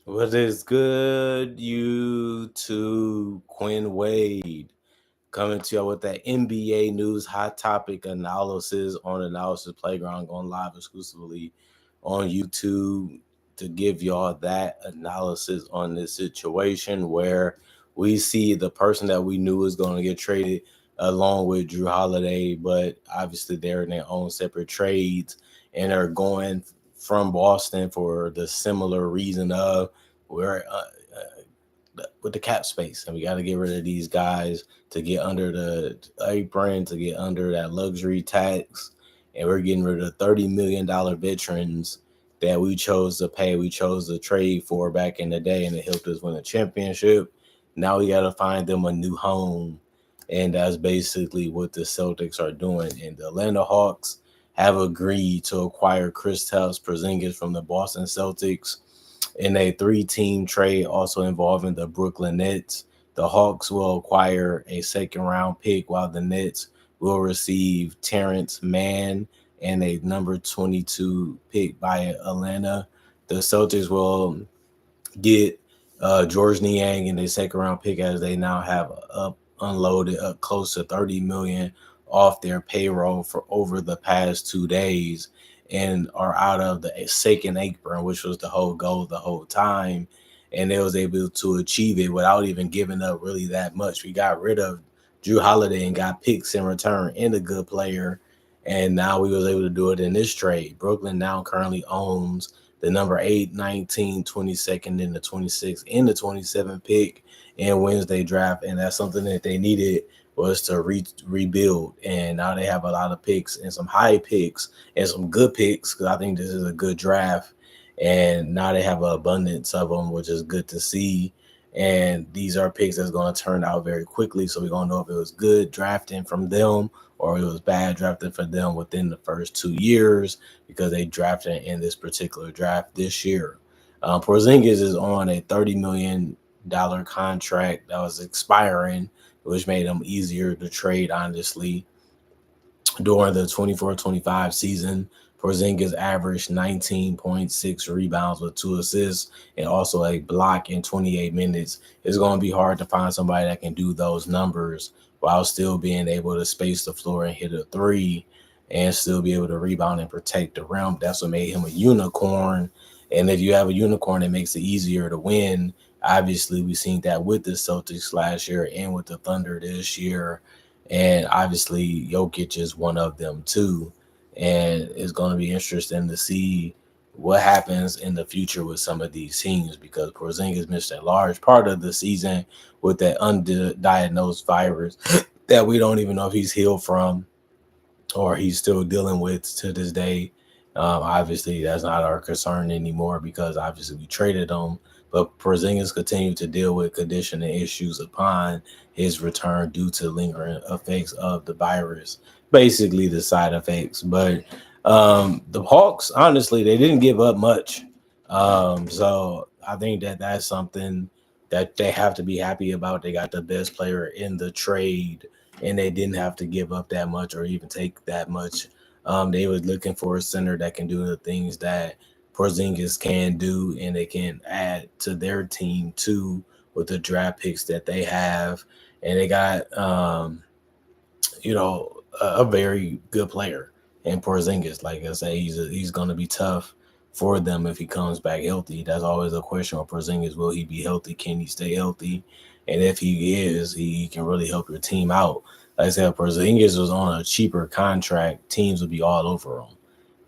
What is good, YouTube? Quinn Wade coming to y'all with that NBA news hot topic analysis on Analysis Playground, going live exclusively on YouTube to give y'all that analysis on this situation where we see the person that we knew was going to get traded along with Drew Holiday, but obviously they're in their own separate trades and are going from Boston for the similar reason of we're with the cap space, and we got to get rid of these guys to get under the apron, to get under that luxury tax, and we're getting rid of $30 million veterans that we chose to pay, we chose to trade for back in the day, and it helped us win a championship. Now we got to find them a new home, and that's basically what the Celtics are doing. And the Atlanta Hawks have agreed to acquire Kristaps Porzingis from the Boston Celtics in a three-team trade also involving the Brooklyn Nets. The Hawks will acquire a second-round pick, while the Nets will receive Terrence Mann and a number 22 pick by Atlanta. The Celtics will get George Niang and a second-round pick, as they now have unloaded up close to $30 million off their payroll for over the past 2 days, and are out of the second apron, which was the whole goal the whole time. And they was able to achieve it without even giving up really that much. We got rid of Drew Holiday and got picks in return and a good player. And now we was able to do it in this trade. Brooklyn now currently owns the number 8, 19, 22nd, and the 26th and the 27th pick in Wednesday draft. And that's something that they needed, was to rebuild. And now they have a lot of picks and some high picks and some good picks, because I think this is a good draft. And now they have an abundance of them, which is good to see. And these are picks that's going to turn out very quickly. So we're going to know if it was good drafting from them or it was bad drafting for them within the first 2 years, because they drafted in this particular draft this year. Porzingis is on a $30 million contract that was expiring, which made him easier to trade, honestly. During the 24-25 season, Porzingis averaged 19.6 rebounds with 2 assists and also a block in 28 minutes. It's going to be hard to find somebody that can do those numbers while still being able to space the floor and hit a three and still be able to rebound and protect the rim. That's what made him a unicorn. And if you have a unicorn, it makes it easier to win. Obviously, we've seen that with the Celtics last year and with the Thunder this year. And obviously, Jokic is one of them too. And it's going to be interesting to see what happens in the future with some of these teams, because Porzingis missed a large part of the season with that undiagnosed virus that we don't even know if he's healed from or he's still dealing with to this day. Obviously, that's not our concern anymore, because obviously we traded him. But Porzingis continued to deal with conditioning issues upon his return due to lingering effects of the virus, basically the side effects. But the Hawks, honestly, they didn't give up much. So I think that that's something that they have to be happy about. They got the best player in the trade, and they didn't have to give up that much or even take that much. They were looking for a center that can do the things that Porzingis can do, and they can add to their team too with the draft picks that they have. And they got, a very good player in Porzingis. Like I say, he's going to be tough for them if he comes back healthy. That's always a question with Porzingis. Will he be healthy? Can he stay healthy? And if he is, he can really help your team out. Like I said, Porzingis was on a cheaper contract, teams would be all over him.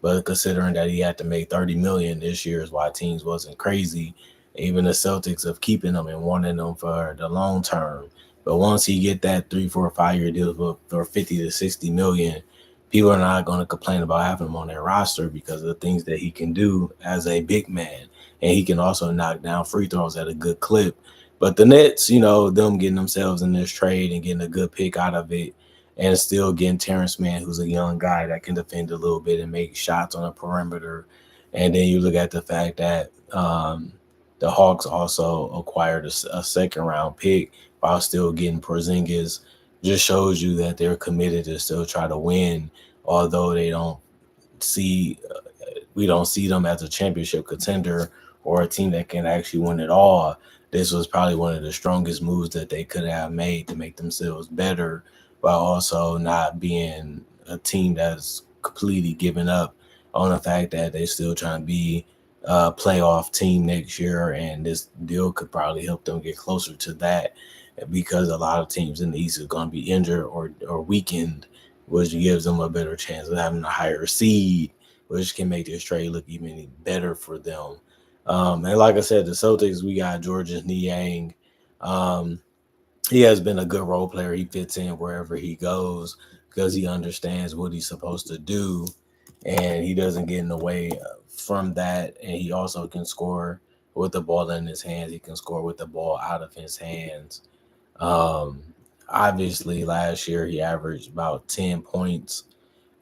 But considering that he had to make $30 million this year is why teams wasn't crazy. Even the Celtics of keeping him and wanting him for the long term. But once he get that 3, 4, 5 year deal for 50 to 60 million, people are not going to complain about having him on their roster because of the things that he can do as a big man. And he can also knock down free throws at a good clip. But the Nets, them getting themselves in this trade and getting a good pick out of it, and still getting Terrence Mann, who's a young guy that can defend a little bit and make shots on the perimeter. And then you look at the fact that the Hawks also acquired a second-round pick while still getting Porzingis. Just shows you that they're committed to still try to win, although we don't see them as a championship contender or a team that can actually win it all, this was probably one of the strongest moves that they could have made to make themselves better, while also not being a team that's completely given up on the fact that they're still trying to be a playoff team next year. And this deal could probably help them get closer to that, because a lot of teams in the East are going to be injured or weakened, which gives them a better chance of having a higher seed, which can make this trade look even better for them. And like I said, the Celtics, we got Georges Niang. Um, he has been a good role player. He fits in wherever he goes because he understands what he's supposed to do, and he doesn't get in the way from that. And he also can score with the ball in his hands. He can score with the ball out of his hands. Um, Obviously, last year he averaged about 10 points,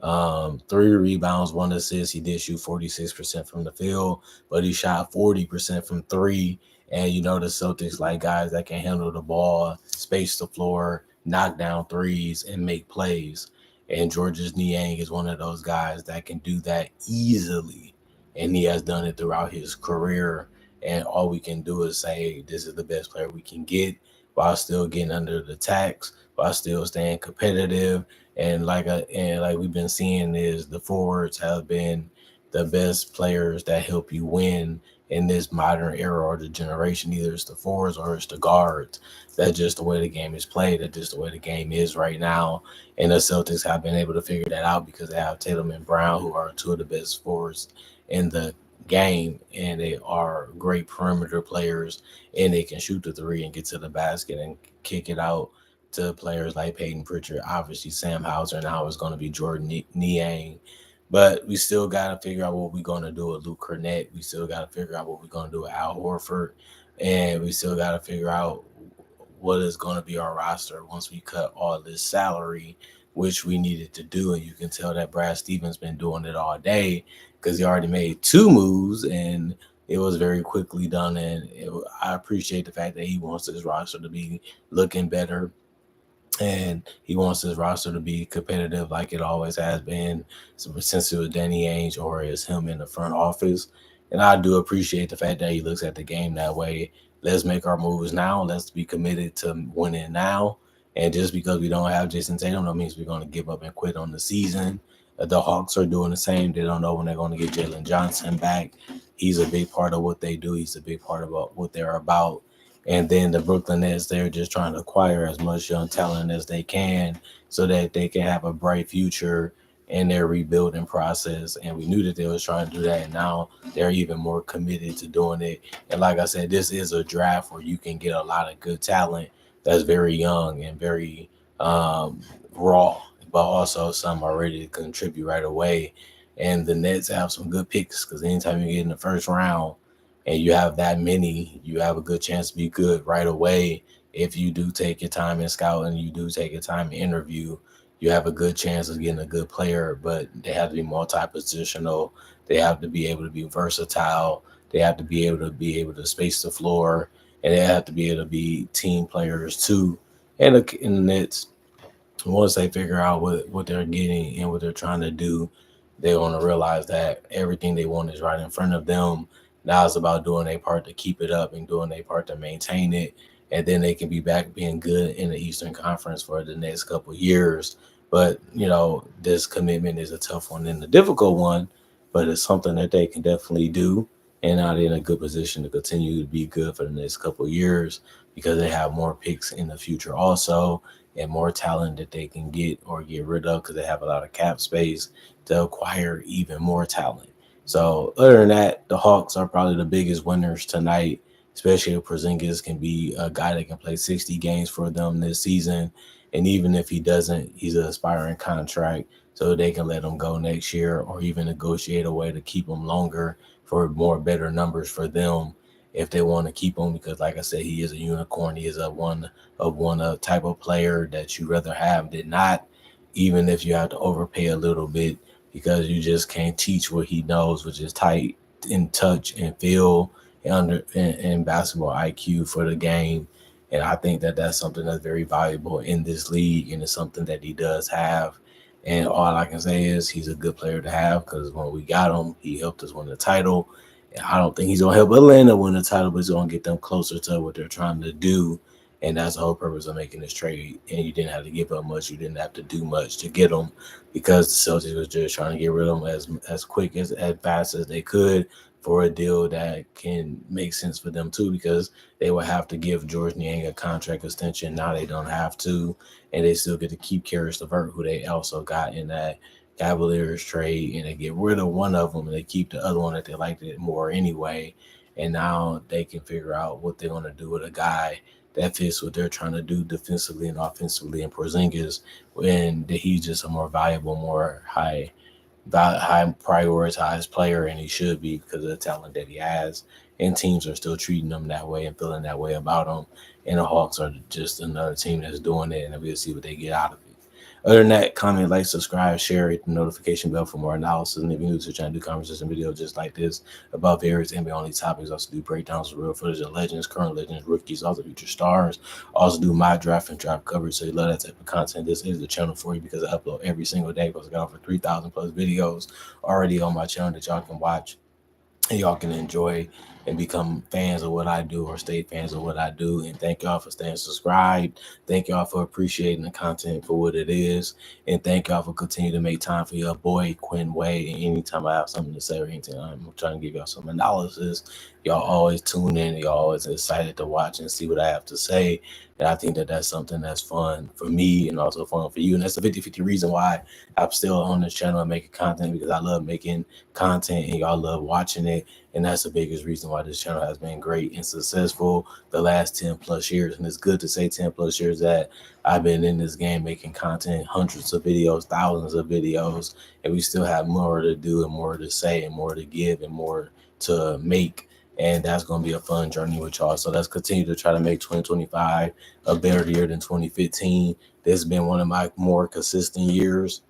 3 rebounds, 1 assist. He did shoot 46% from the field, but he shot 40% from three. And the Celtics like guys that can handle the ball, space the floor, knock down threes, and make plays. And Georges Niang is one of those guys that can do that easily. And he has done it throughout his career. And all we can do is say this is the best player we can get while still getting under the tax, while still staying competitive. And like we've been seeing, is the forwards have been the best players that help you win in this modern era or the generation. Either it's the forwards or it's the guards. That's just the way the game is played. That's just the way the game is right now. And the Celtics have been able to figure that out because they have Tatum and Brown, who are two of the best forwards in the game, and they are great perimeter players, and they can shoot the three and get to the basket and kick it out to players like Peyton Pritchard. Obviously, Sam Hauser now is going to be Jordan Niang. But we still got to figure out what we're going to do with Luke Cornett. We still got to figure out what we're going to do with Al Horford. And we still got to figure out what is going to be our roster once we cut all this salary, which we needed to do. And you can tell that Brad Stevens been doing it all day because he already made 2 moves, and it was very quickly done. And I appreciate the fact that he wants his roster to be looking better, and he wants his roster to be competitive like it always has been since it was Danny Ainge or it's him in the front office. And I do appreciate the fact that he looks at the game that way. Let's make our moves now. Let's be committed to winning now. And just because we don't have Jason Tatum, that means we're going to give up and quit on the season. The Hawks are doing the same. They don't know when they're going to get Jalen Johnson back. He's a big part of what they do. He's a big part of what they're about. And then the Brooklyn Nets, they're just trying to acquire as much young talent as they can so that they can have a bright future in their rebuilding process. And we knew that they was trying to do that, and now they're even more committed to doing it. And like I said, this is a draft where you can get a lot of good talent that's very young and very raw, but also some are ready to contribute right away. And the Nets have some good picks because anytime you get in the first round and you have that many, you have a good chance to be good right away. If you do take your time in scout and you do take your time in interview, you have a good chance of getting a good player, but they have to be multi-positional. They have to be able to be versatile. They have to be able to space the floor, and they have to be able to be team players too. And in the Nets, once they figure out what they're getting and what they're trying to do, they're going to realize that everything they want is right in front of them. Now it's about doing their part to keep it up and doing their part to maintain it. And then they can be back being good in the Eastern Conference for the next couple of years. But, this commitment is a tough one and a difficult one, but it's something that they can definitely do. And now they're in a good position to continue to be good for the next couple of years because they have more picks in the future also, and more talent that they can get or get rid of because they have a lot of cap space to acquire even more talent. So other than that, the Hawks are probably the biggest winners tonight, especially if Porzingis can be a guy that can play 60 games for them this season. And even if he doesn't, he's an aspiring contract, so they can let him go next year or even negotiate a way to keep him longer for more better numbers for them if they want to keep him. Because like I said, he is a unicorn. He is a one of one type of player that you rather have than not, even if you have to overpay a little bit, because you just can't teach what he knows, which is tight in touch and feel and basketball IQ for the game. And I think that that's something that's very valuable in this league, and it's something that he does have. And all I can say is he's a good player to have because when we got him, he helped us win the title. I don't think he's gonna help Atlanta win the title, but he's gonna get them closer to what they're trying to do. And that's the whole purpose of making this trade. And you didn't have to give up much. You didn't have to do much to get him, because the Celtics was just trying to get rid of him as quick as fast as they could for a deal that can make sense for them too. Because they would have to give George Niang a contract extension. Now they don't have to, and they still get to keep Karis LeVert, who they also got in that Cavaliers trade, and they get rid of one of them and they keep the other one that they liked it more anyway. And now they can figure out what they're going to do with a guy that fits what they're trying to do defensively and offensively in Porzingis, and he's just a more valuable, more high prioritized player, and he should be because of the talent that he has. And teams are still treating him that way and feeling that way about him. And the Hawks are just another team that's doing it, and we'll see what they get out of it. Other than that, comment, like, subscribe, share, hit the notification bell for more analysis. And if you're new to the channel, do conversation videos just like this about various NBA only topics. Also do breakdowns of real footage of legends, current legends, rookies, also future stars. Also do my draft and draft coverage. So you love that type of content, this is the channel for you, because I upload every single day. Because I got over 3,000 plus videos already on my channel that y'all can watch and y'all can enjoy and become fans of what I do, or stay fans of what I do. And thank y'all for staying subscribed. Thank y'all for appreciating the content for what it is. And thank y'all for continuing to make time for your boy Quinn Wade. And anytime I have something to say or anything, I'm trying to give y'all some analysis. Y'all always tune in. Y'all always excited to watch and see what I have to say. And I think that that's something that's fun for me and also fun for you. And that's the 50-50 reason why I'm still on this channel and making content, because I love making content and y'all love watching it. And that's the biggest reason why this channel has been great and successful the last 10 plus years. And it's good to say 10 plus years that I've been in this game making content, hundreds of videos, thousands of videos, and we still have more to do and more to say and more to give and more to make. And that's going to be a fun journey with y'all. So let's continue to try to make 2025 a better year than 2015. This has been one of my more consistent years.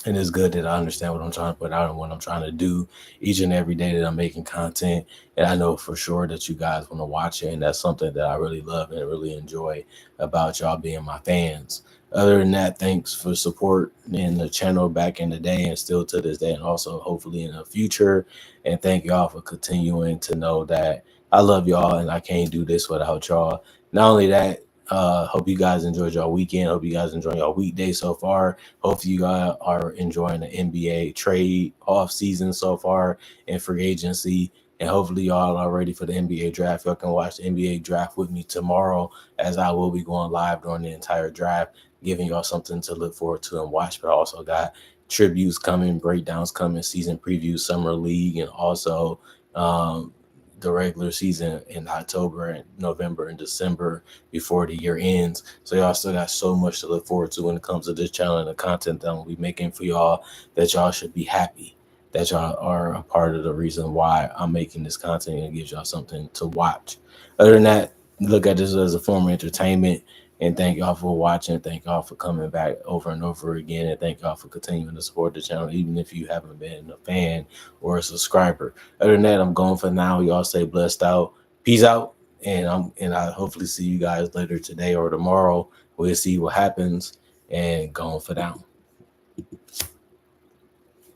And it's good that I understand what I'm trying to put out and what I'm trying to do each and every day that I'm making content. And I know for sure that you guys want to watch it. And that's something that I really love and really enjoy about y'all being my fans. Other than that, thanks for support in the channel back in the day and still to this day, and also hopefully in the future. And thank y'all for continuing to know that I love y'all and I can't do this without y'all. Not only that, hope you guys enjoyed your weekend. Hope you guys enjoy your weekday so far. Hopefully you guys are enjoying the NBA trade off season so far and free agency. And hopefully y'all are ready for the NBA draft. Y'all can watch the NBA draft with me tomorrow, as I will be going live during the entire draft, giving y'all something to look forward to and watch. But I also got tributes coming, breakdowns coming, season previews, summer league, and also the regular season in October and November and December before the year ends. So y'all still got so much to look forward to when it comes to this channel and the content that I'm gonna be making for y'all, that y'all should be happy that y'all are a part of the reason why I'm making this content, and it gives y'all something to watch. Other than that, look at this as a form of entertainment. And thank y'all for watching. Thank y'all for coming back over and over again. And thank y'all for continuing to support the channel, even if you haven't been a fan or a subscriber. Other than that, I'm going for now. Y'all stay blessed out. Peace out. And I hopefully see you guys later today or tomorrow. We'll see what happens, and going for now.